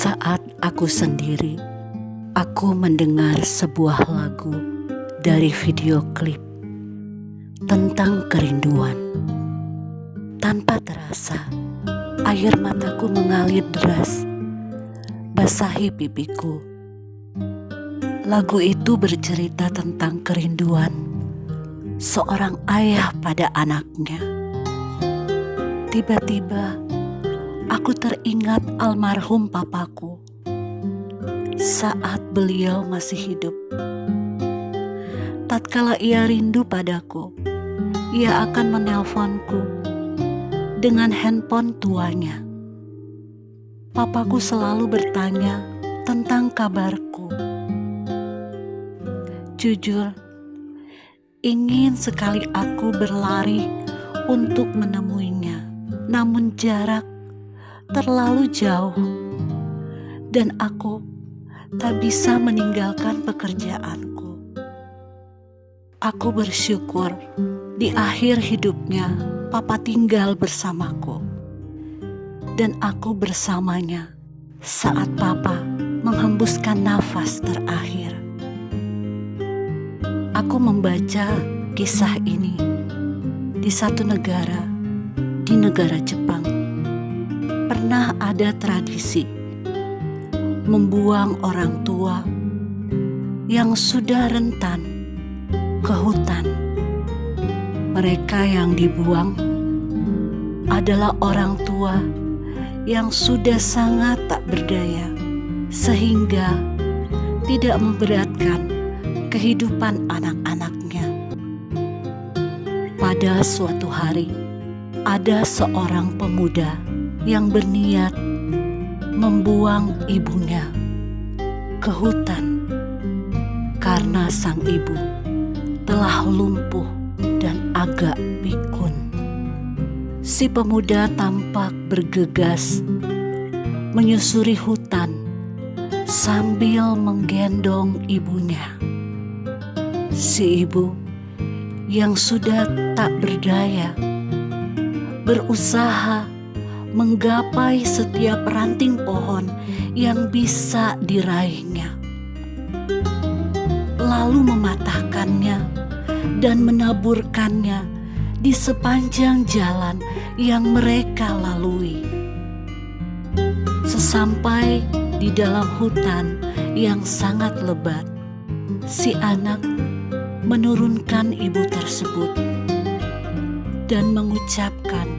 Saat aku sendiri, aku mendengar sebuah lagu dari video klip tentang kerinduan. Tanpa terasa, air mataku mengalir deras, basahi pipiku. Lagu itu bercerita tentang kerinduan seorang ayah pada anaknya. Tiba-tiba, aku teringat almarhum papaku saat beliau masih hidup. Tatkala ia rindu padaku, ia akan menelponku dengan handphone tuanya. Papaku selalu bertanya tentang kabarku. Jujur, ingin sekali aku berlari untuk menemuinya, namun jarak terlalu jauh dan aku tak bisa meninggalkan pekerjaanku. Aku bersyukur di akhir hidupnya papa tinggal bersamaku dan aku bersamanya saat papa menghembuskan nafas terakhir. Aku membaca kisah ini di satu negara, di negara Jepang. Pernah ada tradisi membuang orang tua yang sudah rentan ke hutan. Mereka yang dibuang adalah orang tua yang sudah sangat tak berdaya, sehingga tidak memberatkan kehidupan anak-anaknya. Pada suatu hari, ada seorang pemuda yang berniat membuang ibunya ke hutan karena sang ibu telah lumpuh dan agak pikun. Si pemuda tampak bergegas menyusuri hutan sambil menggendong ibunya. Si ibu yang sudah tak berdaya berusaha menggapai setiap ranting pohon yang bisa diraihnya, lalu mematahkannya dan menaburkannya di sepanjang jalan yang mereka lalui. Sesampai di dalam hutan yang sangat lebat, si anak menurunkan ibu tersebut dan mengucapkan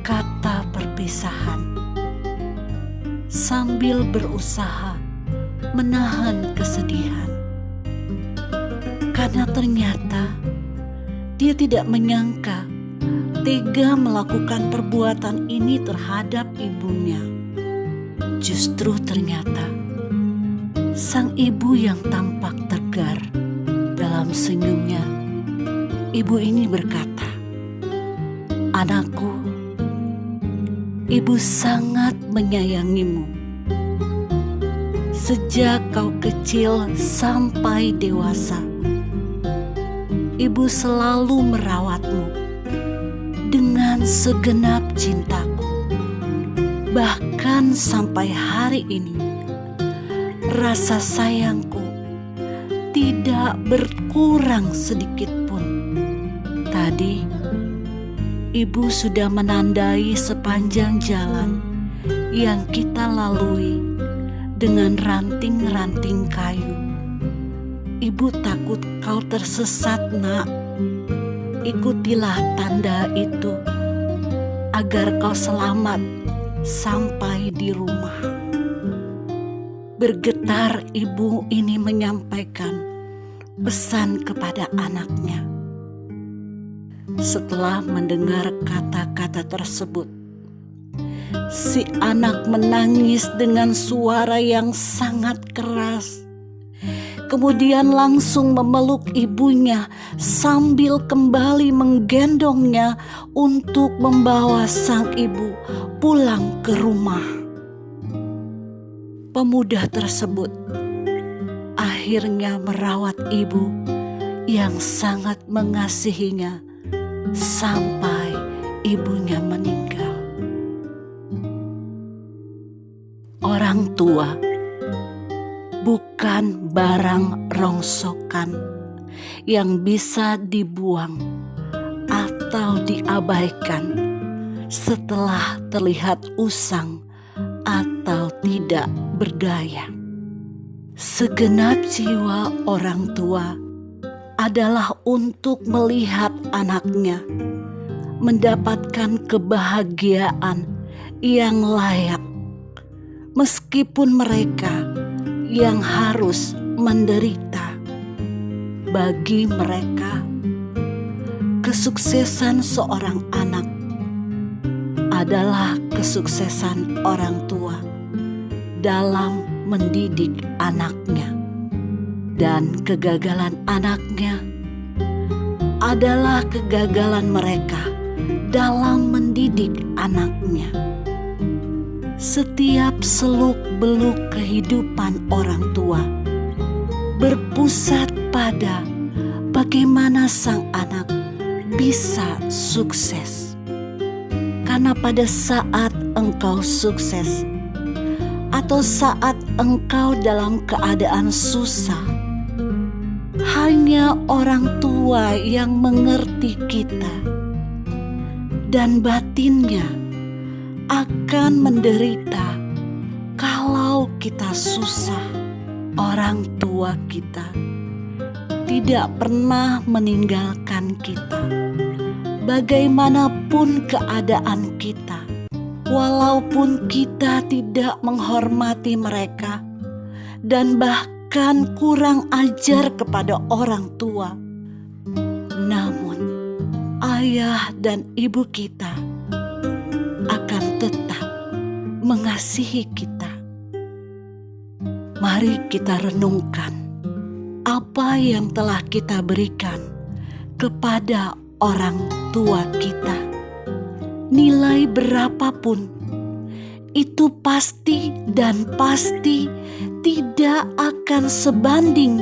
kata perpisahan sambil berusaha menahan kesedihan, karena ternyata dia tidak menyangka tega melakukan perbuatan ini terhadap ibunya. Justru ternyata sang ibu yang tampak tegar dalam senyumnya, ibu ini berkata, "Anakku, ibu sangat menyayangimu. Sejak kau kecil sampai dewasa, ibu selalu merawatmu dengan segenap cintaku. Bahkan sampai hari ini, rasa sayangku tidak berkurang sedikit pun. Tadi, ibu sudah menandai sepanjang jalan yang kita lalui dengan ranting-ranting kayu. Ibu takut kau tersesat, Nak. Ikutilah tanda itu agar kau selamat sampai di rumah." Bergetar ibu ini menyampaikan pesan kepada anaknya. Setelah mendengar kata-kata tersebut, si anak menangis dengan suara yang sangat keras. Kemudian langsung memeluk ibunya sambil kembali menggendongnya untuk membawa sang ibu pulang ke rumah. Pemuda tersebut akhirnya merawat ibu yang sangat mengasihinya sampai ibunya meninggal. Orang tua bukan barang rongsokan yang bisa dibuang atau diabaikan setelah terlihat usang atau tidak berdaya. Segenap jiwa orang tua adalah untuk melihat anaknya mendapatkan kebahagiaan yang layak, meskipun mereka yang harus menderita. Bagi mereka, kesuksesan seorang anak adalah kesuksesan orang tua dalam mendidik anaknya, dan kegagalan anaknya adalah kegagalan mereka dalam mendidik anaknya. Setiap seluk-beluk kehidupan orang tua berpusat pada bagaimana sang anak bisa sukses. Karena pada saat engkau sukses atau saat engkau dalam keadaan susah, hanya orang tua yang mengerti kita, dan batinnya akan menderita kalau kita susah. Orang tua kita tidak pernah meninggalkan kita, bagaimanapun keadaan kita. Walaupun kita tidak menghormati mereka dan bahkan kurang ajar kepada orang tua, namun ayah dan ibu kita akan tetap mengasihi kita. Mari kita renungkan apa yang telah kita berikan kepada orang tua kita. Nilai berapapun, itu pasti dan pasti tidak akan sebanding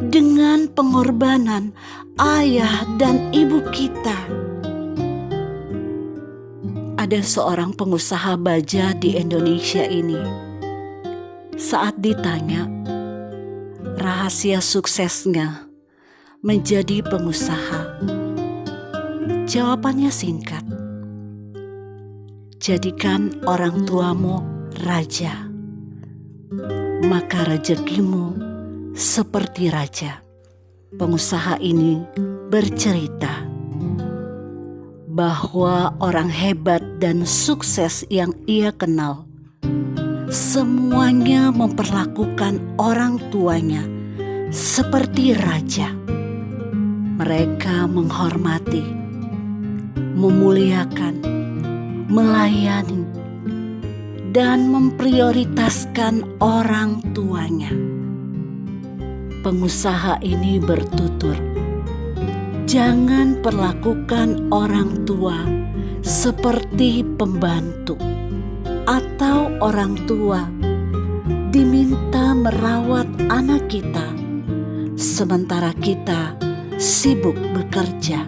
dengan pengorbanan ayah dan ibu kita. Ada seorang pengusaha baja di Indonesia ini. Saat ditanya rahasia suksesnya menjadi pengusaha, jawabannya singkat: jadikan orang tuamu raja, maka rezekimu seperti raja. Pengusaha ini bercerita bahwa orang hebat dan sukses yang ia kenal, semuanya memperlakukan orang tuanya seperti raja. Mereka menghormati, memuliakan, melayani, dan memprioritaskan orang tuanya. Pengusaha ini bertutur, jangan perlakukan orang tua seperti pembantu atau orang tua diminta merawat anak kita sementara kita sibuk bekerja.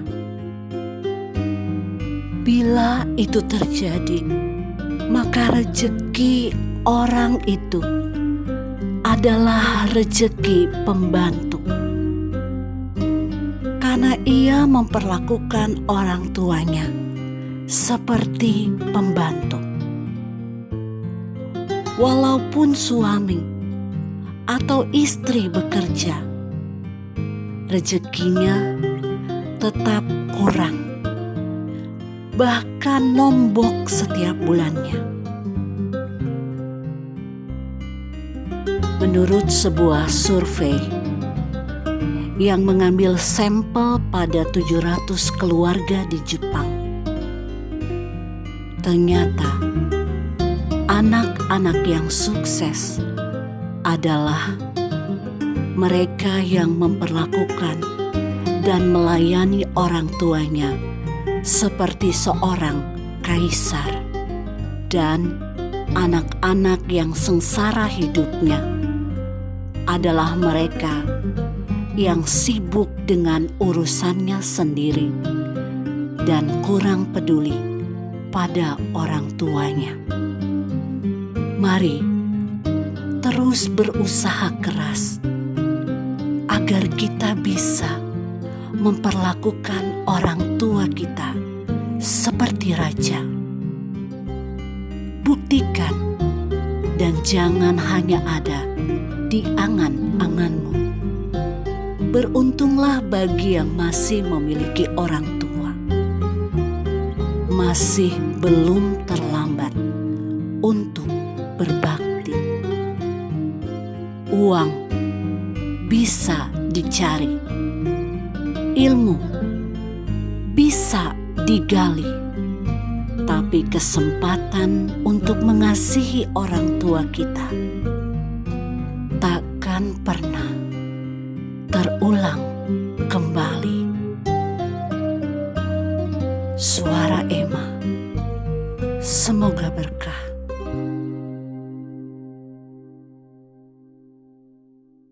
Bila itu terjadi, maka rezeki orang itu adalah rezeki pembantu, karena ia memperlakukan orang tuanya seperti pembantu. Walaupun suami atau istri bekerja, rezekinya tetap kurang, bahkan nombok setiap bulannya. Menurut sebuah survei yang mengambil sampel pada 700 keluarga di Jepang, ternyata anak-anak yang sukses adalah mereka yang memperlakukan dan melayani orang tuanya seperti seorang kaisar, dan anak-anak yang sengsara hidupnya adalah mereka yang sibuk dengan urusannya sendiri dan kurang peduli pada orang tuanya. Mari terus berusaha keras agar kita bisa memperlakukan orang tua kita seperti raja. Buktikan dan jangan hanya ada di angan-anganmu. Beruntunglah bagi yang masih memiliki orang tua. Masih belum terlambat untuk berbakti. Uang bisa dicari, ilmu bisa digali, tapi kesempatan untuk mengasihi orang tua kita takkan pernah terulang kembali. Suara Emma, semoga berkah.